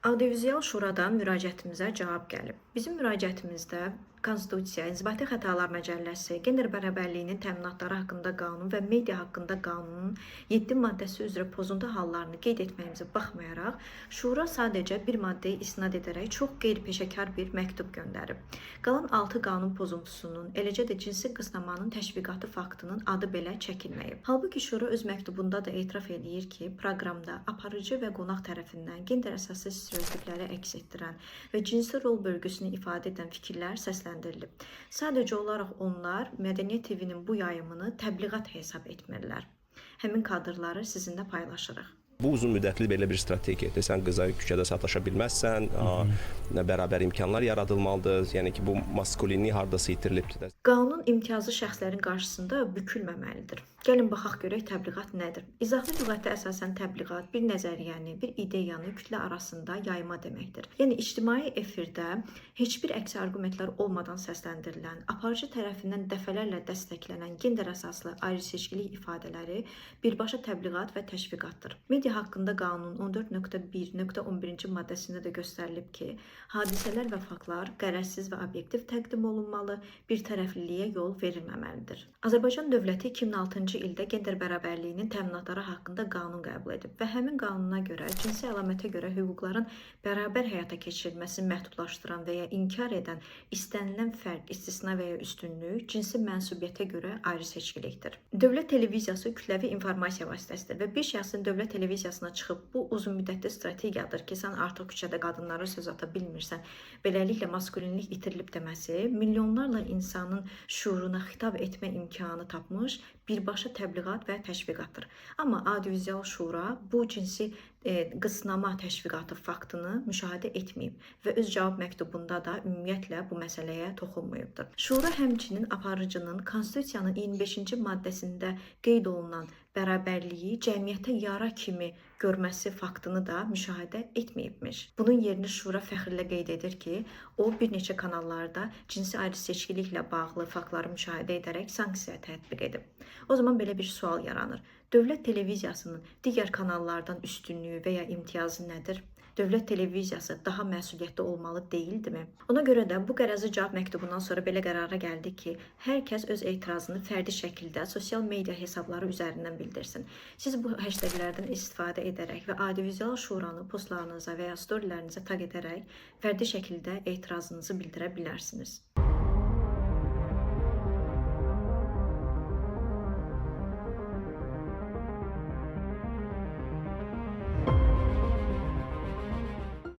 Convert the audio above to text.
Audiovizual Şuradan müraciətimizə cavab gəlib. Bizim müraciətimizdə Konstitusiya, İnzibati Xətalar Məcəlləsi, Gender bərabərliyinin təminatları haqqında qanun və media haqqında qanunun 7 maddəsi üzrə pozuntu hallarını qeyd etməyimizə baxmayaraq, Şura sadəcə bir maddəyə istinad edərək çox qeyri-peşəkar bir məktub göndərib. Qalan 6 qanun pozuntusunun, eləcə də cinsi qısnamanın təşviqatı faktının adı belə çəkilməyib. Halbuki Şura öz məktubunda da etiraf edir ki, proqramda aparıcı və qonaq tərəfindən gender əsaslı stereotipləri əks etdirən və cinsi rol bölgüsünü ifadə edən fikirlər səsləndirilib. Sadəcə olaraq onlar Mədəniyyət TV-nin bu yayımını təbliğat hesab etmirlər. Həmin kadrları sizinlə paylaşırıq. Bu uzun müddətli belə bir strategiyadır. Sən qıza küçədə sataşa bilməzsən, bərabər imkanlar yaradılmalıdır. Yəni ki, bu maskulinlik hardasa itirilibdir. Qanun imtiyazlı şəxslərin qarşısında bükülməməlidir. Gəlin baxaq görək təbliğat nədir? İzahlı lüğətə əsasən təbliğat bir nəzəriyyəni, bir ideyanı kütlə arasında yayma deməkdir. Yəni ictimai efirdə heç bir əksi arqumentlər olmadan səsləndirilən, aparıcı tərəfindən dəfələrlə dəstəklənən gender əsaslı ayrı-seçkilik ifadələri birbaşa təbliğat və təşviqatdır. Media haqqında qanunun 14.1.11-ci maddəsində də göstərilib ki, hadisələr və faktlar qərəzsiz və obyektiv təqdim olunmalı, bir tərəfliliyə yol verilməməlidir. Azərbaycan dövləti 2006-cı ildə gender bərabərliyinin təminatları haqqında qanun qəbul edib və həmin qanuna görə cinsi əlamətə görə hüquqların bərabər həyata keçirilməsini məhdudlaşdıran və ya inkar edən istənilən fərq, istisna və ya üstünlük cinsi mənsubiyyətə görə ayrı seçkilikdir. Dövlət televiziyası kütləvi informasiya vasitəsidir və bir şəxsin dövlət televiziyasına çıxıb bu uzun müddətli strategiyadır ki, sən artıq küçədə qadınlara söz ata bilmirsən, beləliklə maskulinlik itirilib deməsi milyonlarla insanın şuuruna xitab etmə imkanı tapmış birbaşa təbliğat və təşviqatdır. Amma Audiovizual Şura bu cinsi qısnama təşviqatı faktını müşahidə etməyib və öz cavab məktubunda da ümumiyyətlə bu məsələyə toxunmayıbdır. Şura həmçinin aparıcının Konstitusiyanın 25-ci maddəsində qeyd olunan bərabərliyi cəmiyyətə yara kimi görməsi faktını da müşahidə etməyibmiş. Bunun yerini Şura fəxrlə qeyd edir ki, o bir neçə kanallarda cinsi ayrı-seçkiliklə bağlı faktları müşahidə edərək sanksiya tətbiq edib. O zaman belə bir sual yaranır. Dövlət televiziyasının digər kanallardan üstünlüyü və ya imtiyazı nədir? Dövlət televiziyası daha məsuliyyətli olmalı deyildimi? Ona görə də bu qərəzli cavab məktubundan sonra belə qərara gəldi ki, hər kəs öz etirazını fərdi şəkildə sosial media hesabları üzərindən bildirsin. Siz bu hashtaglərdən istifadə edərək və Audiovizual Şuranı postlarınıza və ya storylərinizə tag edərək fərdi şəkildə etirazınızı bildirə bilərsiniz.